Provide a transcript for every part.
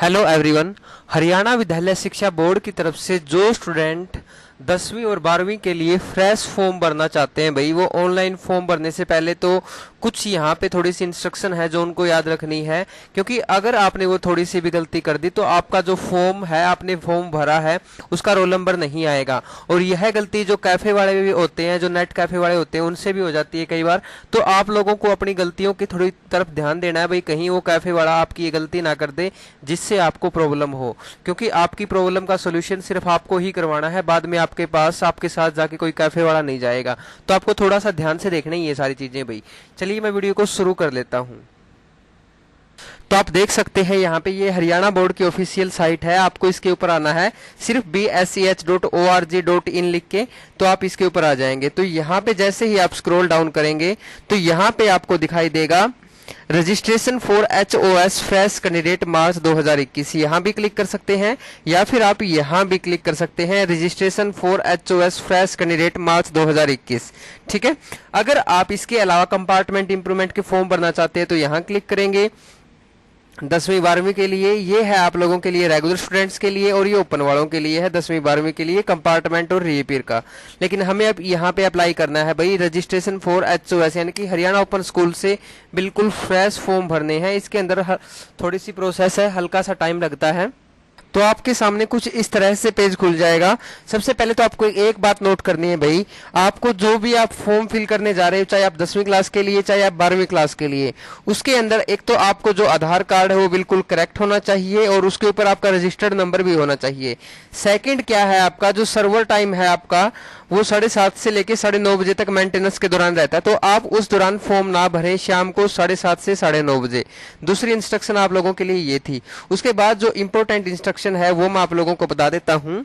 Hello everyone. Haryana विद्यालय शिक्षा board की तरफ से जो स्टूडेंट 10वीं और 12वीं के लिए फ्रेश फॉर्म भरना चाहते हैं भाई, वो ऑनलाइन फॉर्म भरने से पहले तो कुछ यहाँ पे थोड़ी सी इंस्ट्रक्शन है जो उनको याद रखनी है, क्योंकि अगर आपने वो थोड़ी सी भी गलती कर दी तो आपका जो फॉर्म है, आपने फॉर्म भरा है, उसका रोल नंबर नहीं आएगा। और यह गलती जो कैफे वाले भी होते हैं, जो नेट कैफे वाले होते हैं, उनसे भी हो जाती है कई बार। तो आप लोगों को अपनी गलतियों की थोड़ी तरफ ध्यान देना है भाई, कहीं वो कैफे वाला आपकी ये गलती ना कर दे जिससे आपको प्रॉब्लम हो, क्योंकि आपकी प्रॉब्लम का सोल्यूशन सिर्फ आपको ही करवाना है। बाद में आपके पास आपके साथ जाके कोई कैफे वाला नहीं जाएगा। तो आपको थोड़ा सा ध्यान से देखना ही ये सारी चीजें भाई। चलिए मैं वीडियो को शुरू कर लेता हूं। तो आप देख सकते हैं यहाँ पे ये हरियाणा बोर्ड की ऑफिशियल साइट है। आपको इसके ऊपर आना है, सिर्फ bseh.org.in लिख के, तो आप इसके ऊपर आ जाएंगे। तो यहाँ पे जैसे ही आप स्क्रॉल डाउन करेंगे तो यहाँ पे आपको दिखाई देगा registration for HOS fresh candidate March 2021। यहाँ भी क्लिक कर सकते हैं या फिर आप यहाँ भी क्लिक कर सकते हैं registration for HOS fresh candidate March 2021। ठीक है। अगर आप इसके अलावा कंपार्टमेंट इंप्रूवमेंट के फॉर्म भरना चाहते हैं तो यहाँ क्लिक करेंगे। 10वीं 12वीं के लिए ये है आप लोगों के लिए, रेगुलर स्टूडेंट्स के लिए, और ये ओपन वालों के लिए है 10वीं 12वीं के लिए कंपार्टमेंट और रीअपीयर का। लेकिन हमें अब यहाँ पे अप्लाई करना है भाई रजिस्ट्रेशन फॉर HOS, यानी कि हरियाणा ओपन स्कूल से बिल्कुल फ्रेश फॉर्म भरने हैं। इसके अंदर थोड़ी सी प्रोसेस है, हल्का सा टाइम लगता है। तो आपके सामने कुछ इस तरह से पेज खुल जाएगा। सबसे पहले तो आपको एक बात नोट करनी है भाई, आपको जो भी आप फॉर्म फिल करने जा रहे हो, चाहे आप 10वीं क्लास के लिए चाहे आप 12वीं क्लास के लिए, उसके अंदर एक तो आपको जो आधार कार्ड है वो बिल्कुल करेक्ट होना चाहिए और उसके ऊपर आपका रजिस्टर्ड नंबर भी होना चाहिए। सेकंड क्या है, आपका जो सर्वर टाइम है आपका वो 7:30 से लेके 9:30 बजे तक मेंटेनेंस के दौरान रहता है। तो आप उस दौरान फॉर्म ना भरें, शाम को 7:30 से 9:30 बजे। दूसरी इंस्ट्रक्शन आप लोगों के लिए ये थी। उसके बाद जो इंपॉर्टेंट इंस्ट्रक्शन है वो मैं आप लोगों को बता देता हूं।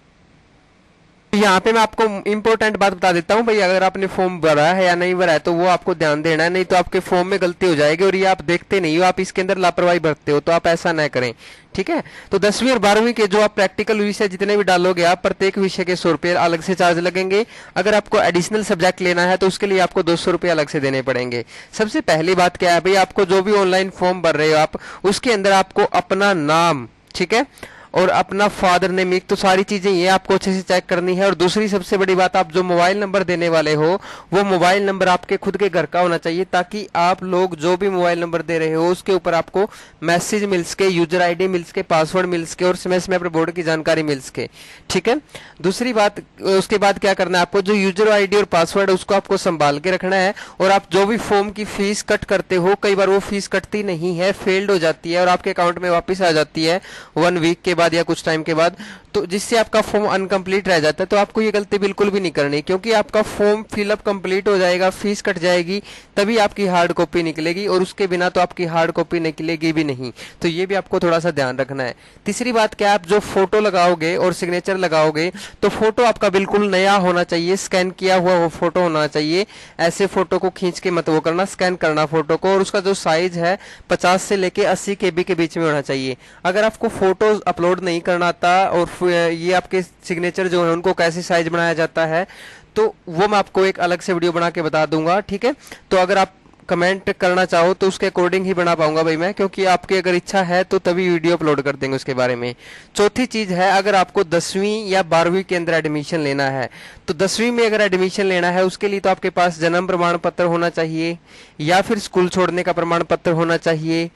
यहाँ पे मैं आपको इंपॉर्टेंट बात बता देता हूँ भाई, अगर आपने फॉर्म भरा है या नहीं भरा है तो वो आपको ध्यान देना है, नहीं तो आपके फॉर्म में गलती हो जाएगी और ये आप देखते नहीं हो, आप इसके अंदर लापरवाही बरतते हो। तो आप ऐसा ना करें, ठीक है। तो 10वीं और 12वीं के जो आप प्रैक्टिकल विषय जितने भी डालोगे आप, प्रत्येक विषय के 100 रुपये अलग से चार्ज लगेंगे। अगर आपको एडिशनल सब्जेक्ट लेना है तो उसके लिए आपको 200 रुपये अलग से देने पड़ेंगे। सबसे पहली बात क्या है भाई, आपको जो भी ऑनलाइन फॉर्म भर रहे हो आप, उसके अंदर आपको अपना नाम, ठीक है, और अपना फादर नेम, एक तो सारी चीजें ये आपको अच्छे से चेक करनी है। और दूसरी सबसे बड़ी बात, आप जो मोबाइल नंबर देने वाले हो वो मोबाइल नंबर आपके खुद के घर का होना चाहिए, ताकि आप लोग जो भी मोबाइल नंबर दे रहे हो उसके ऊपर आपको मैसेज मिल सके, यूजर आईडी मिल सके, पासवर्ड मिल सके और SMS में अपने बोर्ड की जानकारी मिल सके। ठीक है। दूसरी बात, उसके बाद क्या करना है आपको, जो यूजर आईडी और पासवर्ड है उसको आपको संभाल के रखना है। और आप जो भी फॉर्म की फीस कट करते हो, कई बार वो फीस कटती नहीं है, फेल्ड हो जाती है और आपके अकाउंट में वापस आ जाती है 1 वीक के बाद या कुछ टाइम के बाद, तो जिससे आपका फॉर्म अनकंप्लीट रह जाता है। तो आपको ये गलती बिल्कुल भी नहीं करनी, क्योंकि आपका फॉर्म फिलअप कंप्लीट हो जाएगा, फीस कट जाएगी, तभी आपकी हार्ड कॉपी निकलेगी, और उसके बिना तो आपकी हार्ड कॉपी निकलेगी भी नहीं। तो ये भी आपको थोड़ा सा ध्यान रखना है। तीसरी बात क्या, आप जो फोटो लगाओगे और सिग्नेचर लगाओगे तो फोटो आपका बिल्कुल नया होना चाहिए, स्कैन किया हुआ वो फोटो होना चाहिए। ऐसे फोटो को खींच के मत वो करना, स्कैन करना फोटो को, और उसका जो साइज है 50 से लेके 80 KB के बीच में होना चाहिए। अगर आपको फोटो अपलोड नहीं करना आता और ये आपके सिग्नेचर जो है उनको कैसे साइज बनाया जाता है, तो वो मैं आपको एक अलग से वीडियो बना के बता दूंगा। ठीक है। तो अगर आप कमेंट करना चाहो तो उसके अकॉर्डिंग ही बना पाऊंगा भाई मैं, क्योंकि आपकी अगर इच्छा है तो तभी वीडियो अपलोड कर देंगे उसके बारे में। चौथी चीज है, अगर आपको 10वीं या 12वीं के अंदर एडमिशन लेना है, तो 10वीं में अगर एडमिशन लेना है उसके लिए तो आपके पास जन्म प्रमाण पत्र होना चाहिए या फिर स्कूल छोड़ने का प्रमाण पत्र होना चाहिए।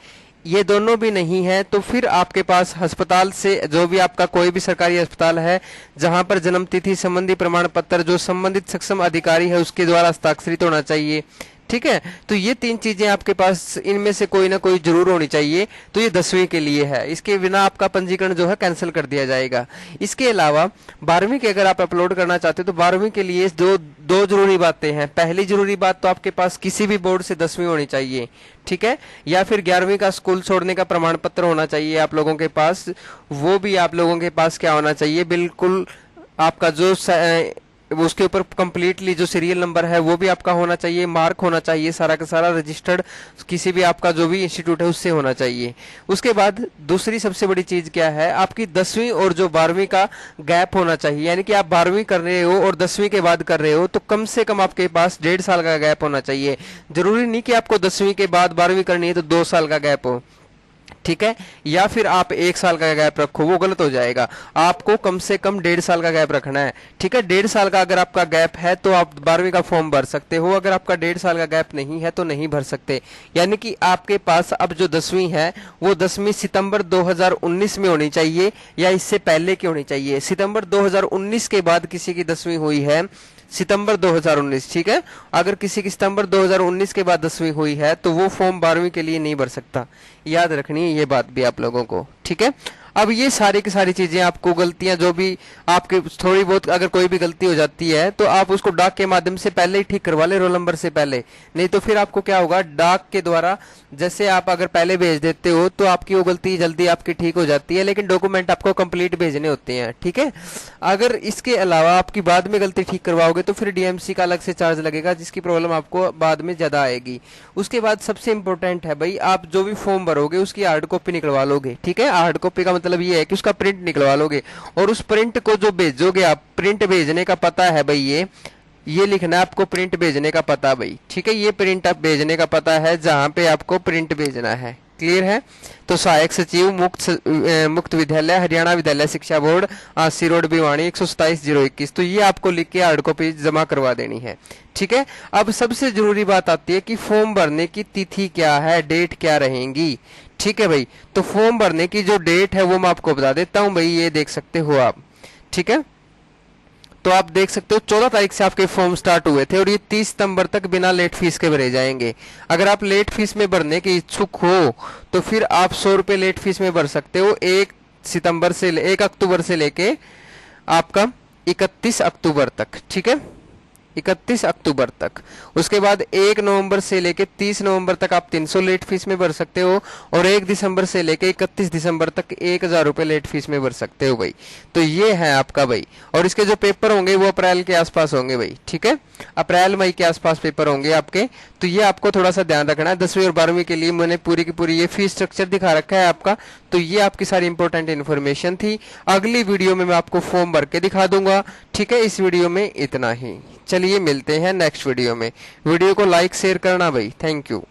ये दोनों भी नहीं है तो फिर आपके पास अस्पताल से, जो भी आपका कोई भी सरकारी अस्पताल है जहां पर जन्म तिथि संबंधी प्रमाण पत्र जो संबंधित सक्षम अधिकारी है उसके द्वारा हस्ताक्षरित होना चाहिए। ठीक है। तो ये 3 चीजें आपके पास, इनमें से कोई ना कोई जरूर होनी चाहिए। तो ये 10वीं के लिए है, इसके बिना आपका पंजीकरण जो है कैंसिल कर दिया जाएगा। इसके अलावा 12वीं के अगर आप अपलोड करना चाहते हो तो 12वीं के लिए दो जरूरी बातें हैं। पहली जरूरी बात तो आपके पास किसी भी बोर्ड से 10वीं होनी चाहिए, ठीक है, या फिर 11वीं का स्कूल छोड़ने का प्रमाण पत्र होना चाहिए आप लोगों के पास। वो भी आप लोगों के पास क्या होना चाहिए, बिल्कुल आपका जो उसके ऊपर कंप्लीटली जो सीरियल नंबर है वो भी आपका होना चाहिए, मार्क होना चाहिए, सारा का सारा रजिस्टर्ड किसी भी आपका जो भी इंस्टीट्यूट है उससे होना चाहिए। उसके बाद दूसरी सबसे बड़ी चीज क्या है, आपकी 10वीं और जो 12वीं का गैप होना चाहिए, यानी कि आप 12वीं कर रहे हो और 10वीं के बाद कर रहे हो तो कम से कम आपके पास 1.5 साल का गैप होना चाहिए। जरूरी नहीं कि आपको 10वीं के बाद 12वीं करनी है तो 2 साल का गैप हो। ठीक है। या फिर आप 1 साल का गैप रखो, वो गलत हो जाएगा। आपको कम से कम 1.5 साल का गैप रखना है, ठीक है। 1.5 साल का अगर आपका गैप है तो आप 12वीं का फॉर्म भर सकते हो, अगर आपका 1.5 साल का गैप नहीं है तो नहीं भर सकते। यानी कि आपके पास अब जो 10वीं है वो 10वीं सितंबर 2019 में होनी चाहिए या इससे पहले की होनी चाहिए। सितंबर 2019 के बाद किसी की 10वीं हुई है, सितंबर 2019, ठीक है। अगर किसी की सितंबर 2019 के बाद 10वीं हुई है तो वो फॉर्म 12वीं के लिए नहीं भर सकता। याद रखनी है ये बात भी आप लोगों को, ठीक है। अब ये सारी की सारी चीजें, आपको गलतियां जो भी आपके थोड़ी बहुत अगर कोई भी गलती हो जाती है तो आप उसको डाक के माध्यम से पहले ही ठीक करवा ले, रोल नंबर से पहले। नहीं तो फिर आपको क्या होगा, डाक के द्वारा जैसे आप अगर पहले भेज देते हो तो आपकी वो गलती जल्दी आपकी ठीक हो जाती है, लेकिन डॉक्यूमेंट आपको कंप्लीट भेजने होते हैं, ठीक है। अगर इसके अलावा आपकी बाद में गलती ठीक करवाओगे तो फिर डीएमसी का अलग से चार्ज लगेगा, जिसकी प्रॉब्लम आपको बाद में ज्यादा आएगी। उसके बाद सबसे इंपॉर्टेंट है भाई, आप जो भी फॉर्म भरोगे उसकी हार्ड कॉपी निकलवा लोगे, ठीक है। हार्ड कॉपी का मतलब ये है कि उसका प्रिंट निकलवा लोगे, और उस प्रिंट को जो भेजोगे आप, प्रिंट भेजने का पता है भाई ये लिखना है आपको, प्रिंट भेजने का पता भाई, ठीक है। ये प्रिंट आप भेजने का पता है जहां पे आपको प्रिंट भेजना है, क्लियर है। तो सहायक सचिव मुक्त विद्यालय हरियाणा विद्यालय शिक्षा बोर्ड, आसी रोड भिवानी 127-021, तो ये आपको लिख के हार्ड कॉपी जमा करवा देनी है, ठीक है। अब सबसे जरूरी बात आती है कि फॉर्म भरने की तिथि क्या है, डेट क्या रहेंगी, ठीक है भाई। तो फॉर्म भरने की जो डेट है वो मैं आपको बता देता हूं भाई, ये देख सकते हो आप, ठीक है। तो आप देख सकते हो 14 तारीख से आपके फॉर्म स्टार्ट हुए थे और ये 30 सितंबर तक बिना लेट फीस के भरे जाएंगे। अगर आप लेट फीस में भरने के इच्छुक हो तो फिर आप 100 रुपए लेट फीस में भर सकते हो, 1 अक्टूबर से लेके आपका 31 अक्टूबर तक, ठीक है, 31 अक्टूबर तक। उसके बाद 1 नवंबर से लेके 30 नवंबर तक आप 300 लेट फीस में भर सकते हो, और 1 दिसंबर से लेके 31 दिसंबर तक 1000 रुपए लेट फीस में भर सकते हो भाई। तो ये है आपका भाई, और इसके जो पेपर होंगे वो अप्रैल के आसपास होंगे भाई, ठीक है। अप्रैल मई के आसपास पेपर होंगे आपके। तो ये आपको थोड़ा सा ध्यान रखना है। 10वीं और 12वीं के लिए मैंने पूरी की पूरी ये फीस स्ट्रक्चर दिखा रखा है आपका। तो ये आपकी सारी इंपॉर्टेंट इन्फॉर्मेशन थी। अगली वीडियो में मैं आपको फॉर्म भर के दिखा दूंगा, ठीक है। इस वीडियो में इतना ही, चलिए मिलते हैं नेक्स्ट वीडियो में। वीडियो को लाइक शेयर करना भाई, थैंक यू।